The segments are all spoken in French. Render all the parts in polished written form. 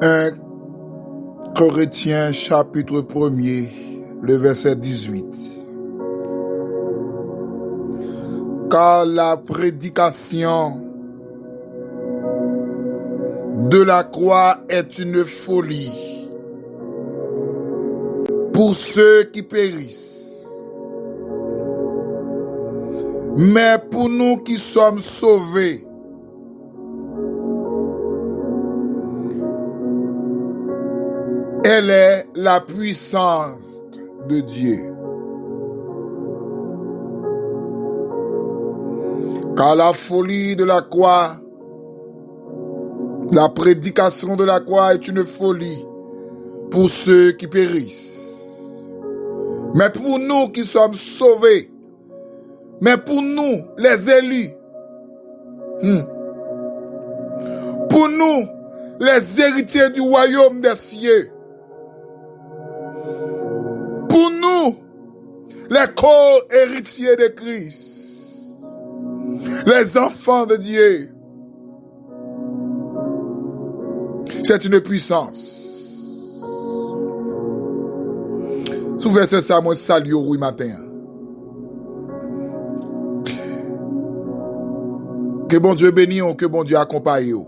1 Corinthiens chapitre 1er, le verset 18. Car la prédication de la croix est une folie pour ceux qui périssent, mais pour nous qui sommes sauvés, elle est la puissance de Dieu. Car la folie de la croix, la prédication de la croix est une folie pour ceux qui périssent. Mais pour nous qui sommes sauvés, mais pour nous les élus, pour nous les héritiers du royaume des cieux, pour nous les co-héritiers de Christ, les enfants de Dieu, c'est une puissance. Sous verset ça, moi salue au matin. Que bon Dieu bénisse, que bon Dieu accompagne.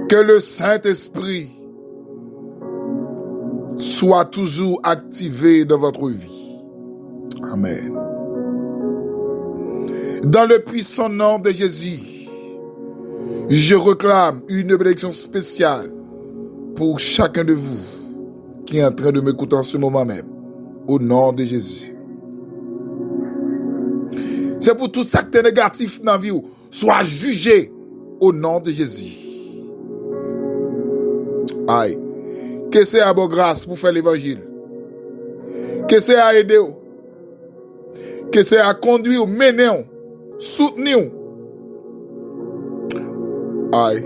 Que le Saint-Esprit soit toujours activé dans votre vie. Amen. Dans le puissant nom de Jésus, je réclame une bénédiction spéciale pour chacun de vous qui est en train de m'écouter en ce moment même, au nom de Jésus. C'est pour tout ça que négatif dans la vie, soit jugé au nom de Jésus. Aïe. Que c'est à bonne grâce pour faire l'évangile. Que c'est à aider. Que c'est à conduire, mener, soutenir. Aïe.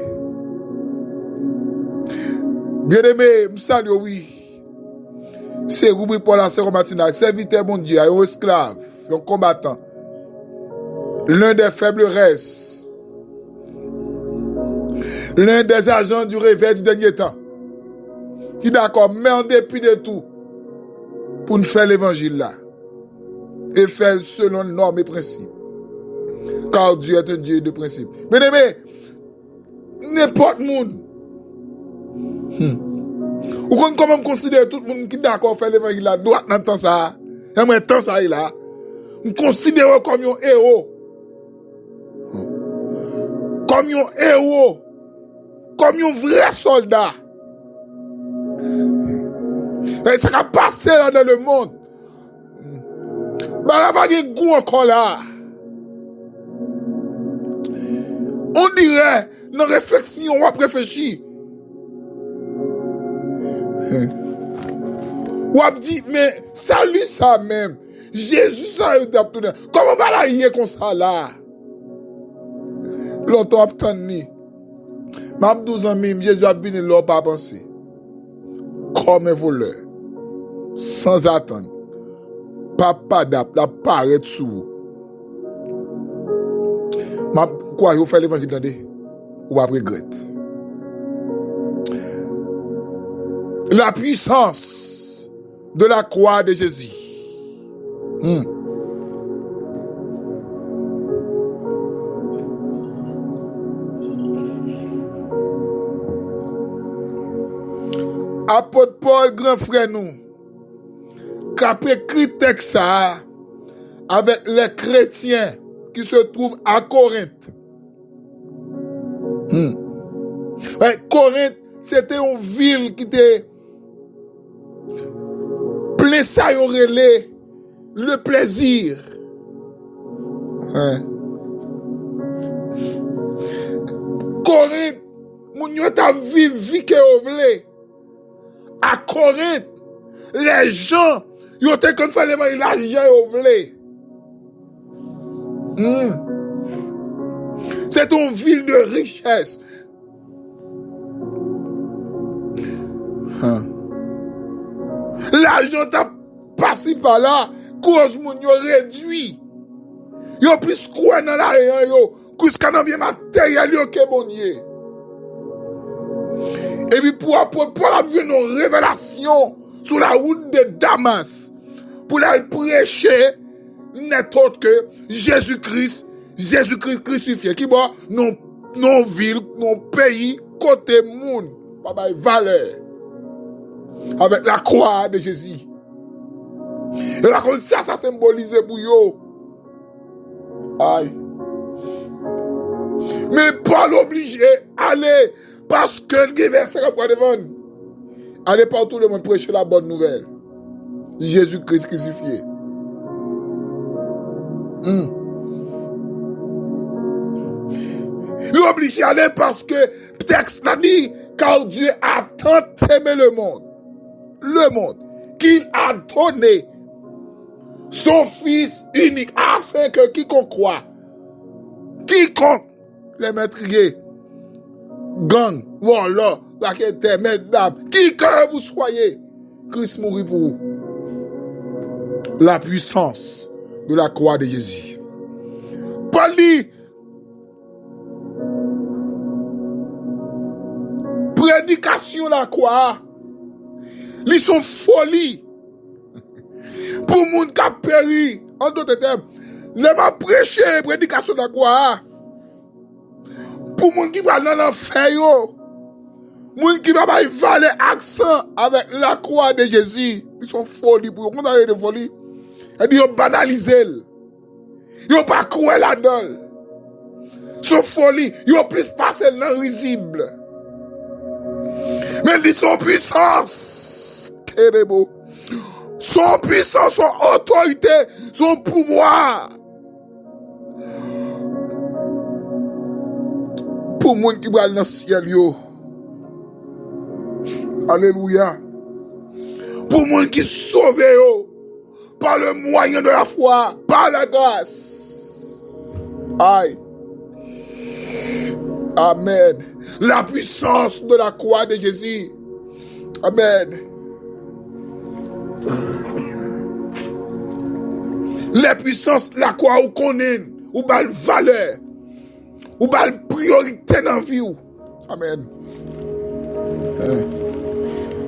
Bien-aimé, me salue, oui. C'est Roubi Paul la Matina, serviteur mon Dieu, un esclave, un combattant. L'un des faibles restes. L'un des agents du réveil du dernier temps. Qui d'accord, mais en dépit de tout, pour nous faire l'évangile là. Et faire selon les normes et principes. Car Dieu est un Dieu de principes. Bien aimé, n'importe monde. Ou qu'on quand même considère tout le monde qui d'accord faire l'évangile là, doit dans temps ça. J'aimerais temps ça là. On considère comme un héros. Comme un héros. Comme un vrai soldat. Et ça va passer là dans le monde. Bah là, pas de goût encore là. On dirait, dans la réflexion, on va réfléchir. On va dire, mais salut ça même. Jésus, ça y est, comment va la y est comme ça là? Longtemps obtenu. Même 12 ans, Jésus a venu là, pas penser. Comme un voleur. Sans attendre. Papa d'ap, la paraît sous vous. Quoi, vous faites l'évangile dans des, ou pas regrette. La puissance de la croix de Jésus. Apôtre Paul, grand frère nous, qui a écrit texte ça avec les chrétiens qui se trouvent à Corinthe. Corinthe, c'était une ville qui était plein ça relais le plaisir. Corinthe, moun yo ta vivi que vous voulez. À Corinthe, les gens, ils ont été comme ça, l'argent, ils voulaient. C'est une ville de richesse. L'argent t'a passé par là, cause moun yo réduit. Yo plus quoi dans l'argent yo, Jusqu'à un bien matériel, ok, bon Dieu. Et puis pour avoir une révélation sur la route de Damas, pour la prêcher, n'est autre que Jésus-Christ crucifié. Qui va, non ville, non pays, côté monde, pas de valeur. Avec la croix de Jésus. Et là, comme ça symbolise pour yo. Aïe. Mais Paul obligé aller parce que le verset qu'on devant. Allez partout le monde prêcher la bonne nouvelle. Jésus-Christ crucifié. Il est obligé d'aller parce que le texte l'a dit, car Dieu a tant aimé le monde, qu'il a donné son Fils unique, afin que quiconque croit, les meurtriers, gang, voilà, la quête, mesdames, qui que vous soyez, Christ mourit pour vous. La puissance de la croix de Jésus. Paul dit, prédication de la croix, ils sont folie. Pour le monde qui a péri, en d'autres termes, les m'a prêché prédication de la croix. Pour le monde qui va dans l'enfer, le monde qui va valer accent avec la croix de Jésus, ils sont folie pour eux. Comment ça de folie? Ils ont banalisé. Ils n'ont pas cru là-dedans. Ils sont folie. Ils ont plus passé l'invisible. Mais ils sont puissance. Quel beau. Son puissance, son autorité, son pouvoir. Pour le monde qui va dans le ciel, yo. Alléluia. Pour le monde qui sauve, yo. Par le moyen de la foi, par la grâce. Aïe. Amen. La puissance de la croix de Jésus. Amen. La puissance, la croix ou connaît, ou bal valeur, ou bal priorité dans la vie. Amen.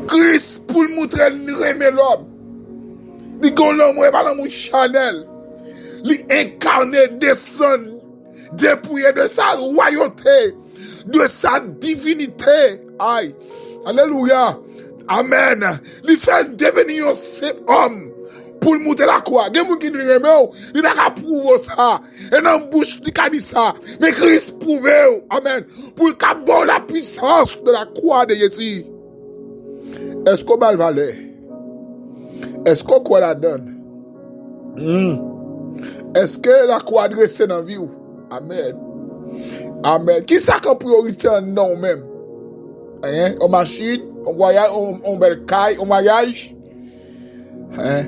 Christ pour montrer remet l'homme. Il gon l'homme pas dans mon Chanel. Il incarne, descend, dépouillé de sa royauté, de sa divinité. Aïe. Alléluia. Amen. Il fait devenir un simple homme pour monter la croix. Il y a des gens qui disent, il n'a qu'à prouver ça. Et dans la bouche, il a dit ça. Mais Christ prouve. Amen. Pour qu'il la puissance de la croix de Jésus. Est-ce qu'on va le valer? Est-ce qu'on croit la donne? Est-ce que la croix dressée dans la vie? Amen. Amen. Qui ça qu'en priorité non même? Hein? En machine, en voyage, en belle caille, en voyage. Hein?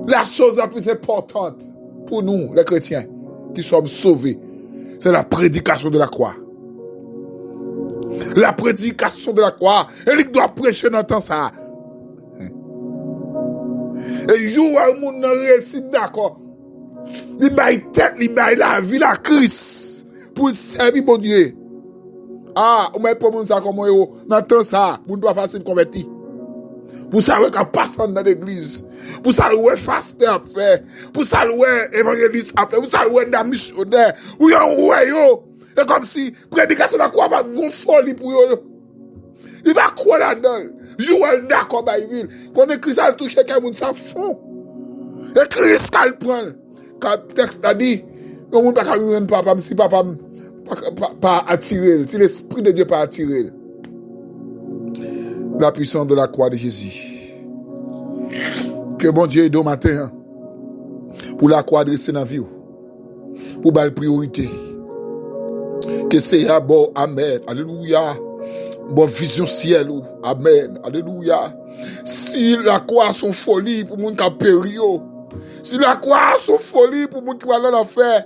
La chose la plus importante pour nous, les chrétiens, qui sommes sauvés, c'est la prédication de la croix. La prédication de la croix. Et il doit prêcher dans le temps ça. Et jour où le monde réussit d'accord, il baille tête, il baille la vie, la Christ, pour servir bon Dieu. Ah, on met pas mon ça comme yo, dans le temps ça, pour nous facile convertir. Pour savoir qu'on passe dans l'église. Pour savoir faster à faire. Pour savoir évangéliste à faire. Pour savoir d'un missionnaire. Ou yon ouais yo. C'est comme si prédication de la croix va gon folie pour yo. Il va quoi là-dedans? Jouer d'accord by ville. Quand Christ a touché quelqu'un, ça fond. Et Christ qu'elle prend. Quand le texte a dit, on ne peut pas rien papa, si papa pas attiré. Si l'esprit de Dieu pas attiré. La puissance de la croix de Jésus. Que bon Dieu aide au matin pour la croix dressée dans la vie. Pour la priorité. Que c'est à bon, amen. Alléluia. Bonne vision ciel. Amen. Alléluia. Si la croix sont folie pour moun qui a péri. Si la croix sont folie pour moun qui va dans l'enfer.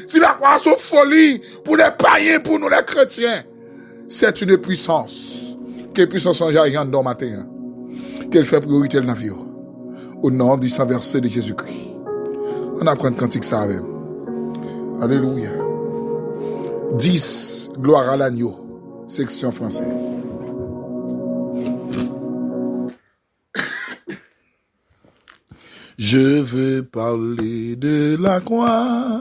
Si la croix sont folie pour les païens, pour nous les chrétiens. C'est une puissance. Quelle puissance en jaillant dans matin. Qu'elle fait priorité dans la vie. Au nom du saint verset de Jésus-Christ. On apprend cantique ça avec. Alléluia. 10, gloire à l'agneau, section française. Je veux parler de la croix,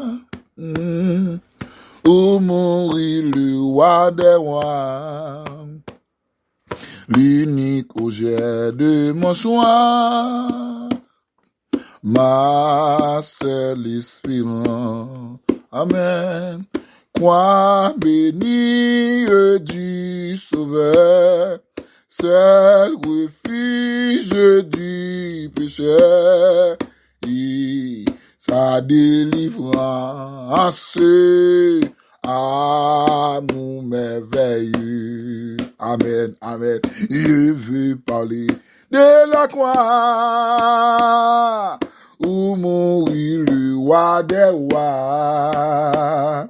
où mourit le roi des rois, l'unique objet de mon choix, ma seule espérance. Amen. Croix bénie du Sauveur, seul refuge du pécheur, et sa délivrance, amour merveilleux. Amen, amen. Je veux parler de la croix, où mourit le roi des rois,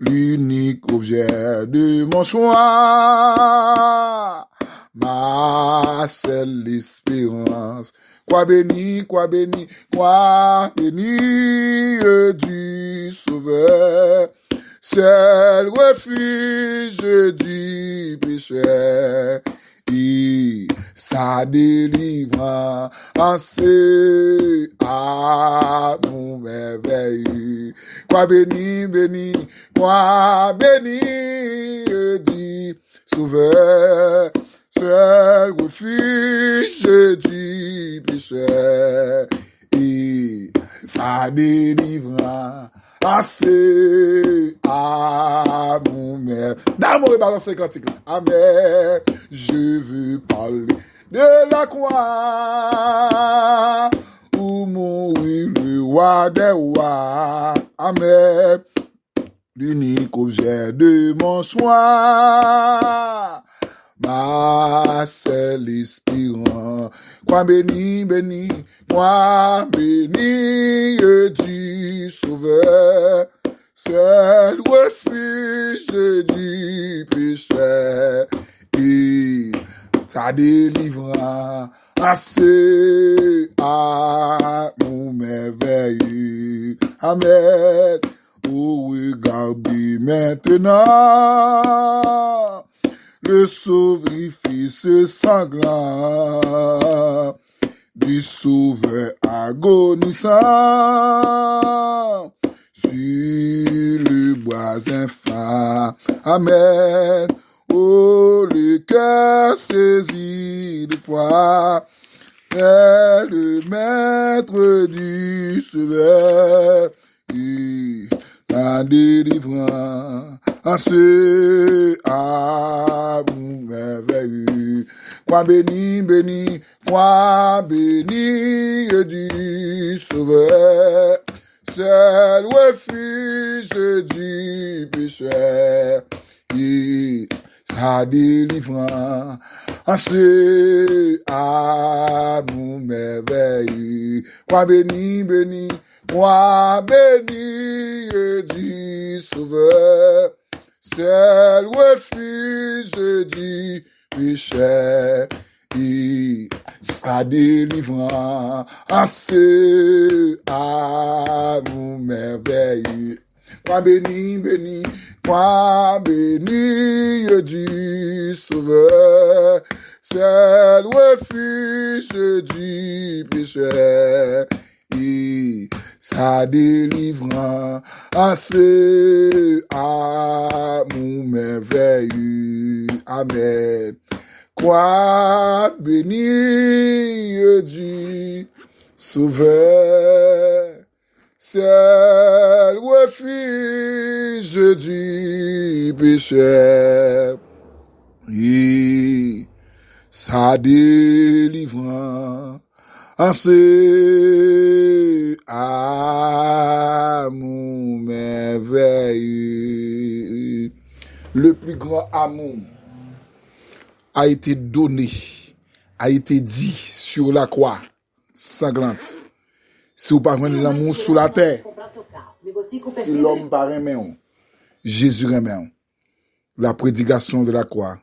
l'unique objet de mon choix, ma seule espérance. Croix bénie du Sauveur, seul refuge du pécheur, et sa délivrance, amour merveilleux. Croix bénie du Sauveur, seul refuge du pécheur, et sa délivrance, amour merveilleux. D'amour et balance cantique. Amen. Je veux parler de la croix, où mourit le roi des rois. Amen. L'unique objet de mon choix, ma seule espérance. Croix bénie du Sauveur, seul refuge du pécheur, et sa délivrance, amour merveilleux. Amen. Oh, regardez maintenant le sacrifice sanglant du Sauveur agonisant sur le bois infâme. Amen. Oh, le cœur saisi de foi est le maître du Sauveur, et la délivrance, amour merveilleux. Croix bénie du Sauveur, seul refuge du pécheur, et sa délivrance, amour merveilleux. Croix bénie du Sauveur, seul refuge du pécheur, et sa délivrance, amour merveilleux. Croix bénie du Sauveur, seul refuge du pécheur, et sa délivrance, amour merveilleux. Amen. Croix bénie du Sauveur, seul refuge du pécheur, et sa délivrance, amour merveilleux. Le plus grand amour a été donné, a été dit sur la croix sanglante. Si vous parlez de l'amour sous la terre, si l'homme par un Jésus remet. La prédication de la croix,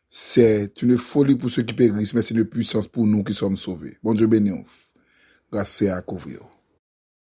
c'est une folie pour ceux qui périssent, mais c'est une puissance pour nous qui sommes sauvés. Bon Dieu béni. Grâce à couvrir.